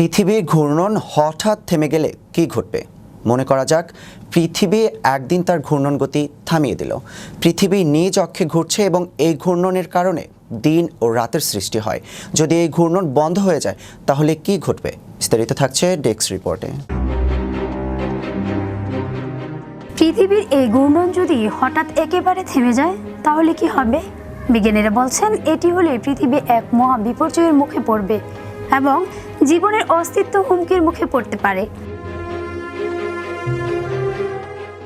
পৃথিবীর ঘূর্ণন হঠাৎ থেমে গেলে কি ঘটবে? মনে করা যাক পৃথিবী একদিন তার ঘূর্ণন গতি থামিয়ে দিল। পৃথিবী নিজ অক্ষে ঘুরছে এবং এই ঘূর্ণনের কারণে দিন ও রাতের সৃষ্টি হয়। যদি এই ঘূর্ণন বন্ধ হয়ে যায় তাহলে কি ঘটবে? বিস্তারিত থাকছে ডেস্ক রিপোর্টে। পৃথিবীর এই ঘূর্ণন যদি হঠাৎ একেবারে থেমে যায় তাহলে কি হবে? বিজ্ঞানীরা বলছেন এটি হলে পৃথিবী এক মহা বিপর্যয়ের মুখে পড়বে এবং জীবনের অস্তিত্ব হুমকির মুখে পড়তে পারে।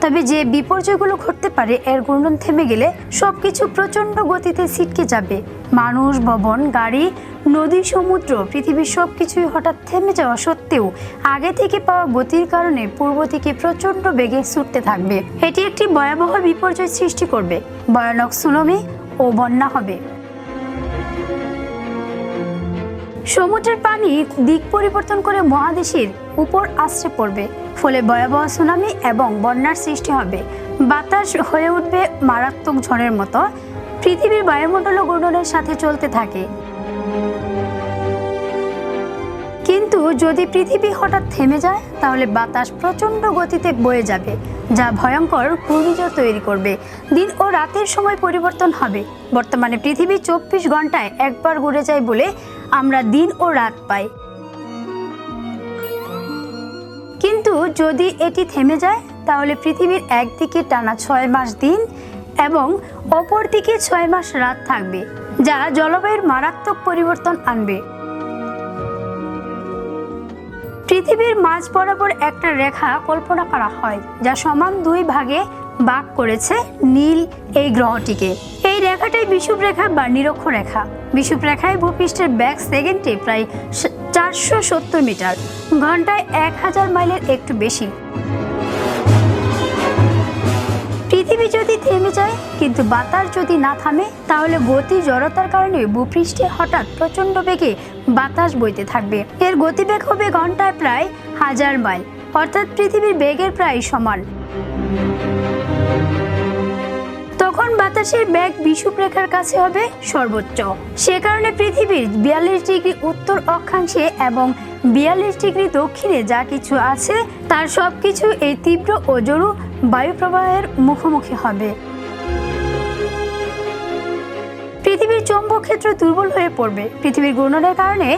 তবে যে বিপর্যয়গুলো ঘটতে পারে এর ঘূর্ণন থেমে গেলে সবকিছু প্রচন্ড গতিতে ছিটকে যাবে। মানুষ, ভবন, গাড়ি, নদী, সমুদ্র, পৃথিবীর সবকিছুই হঠাৎ থেমে যাওয়া সত্ত্বেও আগে থেকে পাওয়া গতির কারণে পূর্ব দিকে প্রচন্ড বেগে ছুটতে থাকবে। এটি একটি ভয়াবহ বিপর্যয় সৃষ্টি করবে। ভয়ানক সুনামি ও বন্যা হবে। সমুদ্রের পানি দিক পরিবর্তন করে মহাদেশের উপর আছড়ে পড়বে, ফলে ভয়াবহ সুনামি এবং বন্যার সৃষ্টি হবে। বাতাস হয়ে উঠবে মারাত্মক ঝড়ের মতো। পৃথিবীর বায়ুমণ্ডল ঘূর্ণনের সাথে চলতে থাকে। কিন্তু যদি পৃথিবী হঠাৎ থেমে যায় তাহলে বাতাস প্রচন্ড গতিতে বয়ে যাবে, যা ভয়ঙ্কর ঘূর্ণিঝড় তৈরি করবে। দিন ও রাতের সময় পরিবর্তন হবে। বর্তমানে পৃথিবী 24 ঘন্টায় একবার ঘুরে যায় বলে আমরা দিন ও রাত পাই। কিন্তু যদি এটি থেমে যায় তাহলে পৃথিবীর একদিকে টানা 6 মাস দিন এবং অপর দিকে 6 মাস রাত থাকবে, যা জলবায়ুর মারাত্মক পরিবর্তন আনবে। পৃথিবীর মাঝ বরাবর একটা রেখা কল্পনা করা হয়, যা সমান 2 ভাগে ভাগ করেছে নীল এই গ্রহটিকে। এই রেখাটাই বিষুবরেখা বা নিরক্ষরেখা। বিষুবরেখায় ভূপৃষ্ঠের বেগ সেকেন্ডে প্রায় 470 মিটার, ঘন্টায় 1000 মাইলের একটু বেশি। পৃথিবী যদি থেমে যায় কিন্তু বাতাস যদি না থামে তাহলে গতি জড়তার কারণে ভূপৃষ্ঠে হঠাৎ প্রচন্ড বেগে বাতাস বইতে থাকবে। এর গতিবেগ হবে ঘন্টায় প্রায় 1000 মাইল, অর্থাৎ পৃথিবীর বেগের প্রায় সমান। তখন বাতাসের বেগ বিষুবরেখার কাছে হবে সর্বোচ্চ। সে কারণে পৃথিবীর 42 ডিগ্রি উত্তর অক্ষাংশে এবং 42 ডিগ্রি দক্ষিণে যা কিছু আছে তার সবকিছু এই তীব্র ও জোরু বায়ুপ্রবাহের মুখোমুখি হবে। পৃথিবীর চৌম্বক ক্ষেত্র দুর্বল হয়ে পড়বে। পৃথিবীর ঘূর্ণনের কারণে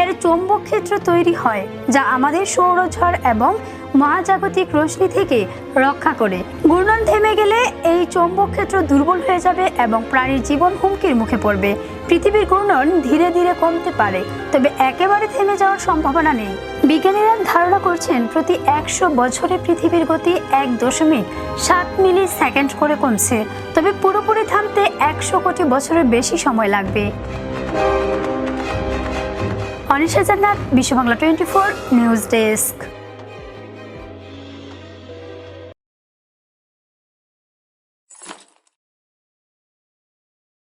এর চৌম্বক ক্ষেত্র তৈরি হয়, যা আমাদের সৌরঝড় এবং মহাজাগতিক রশ্মি থেকে রক্ষা করে। ঘূর্ণন থেমে গেলে এই চৌম্বক ক্ষেত্র দুর্বল হয়ে যাবে এবং প্রাণীর জীবন হুমকির মুখে পড়বে। পৃথিবীর ঘূর্ণন ধীরে ধীরে কমতে পারে, তবে একেবারে থেমে যাওয়ার সম্ভাবনা নেই। বিজ্ঞানীরা ধারণা করছেন প্রতি 100 বছরে পৃথিবীর গতি 1.7 মিলি সেকেন্ড করে কমছে, তবে পুরোপুরি থামতে 100 কোটি বছরের বেশি সময় লাগবে। অনিশা জান্নাত, বিশ্ব বাংলা 24 নিউজ ডেস্ক।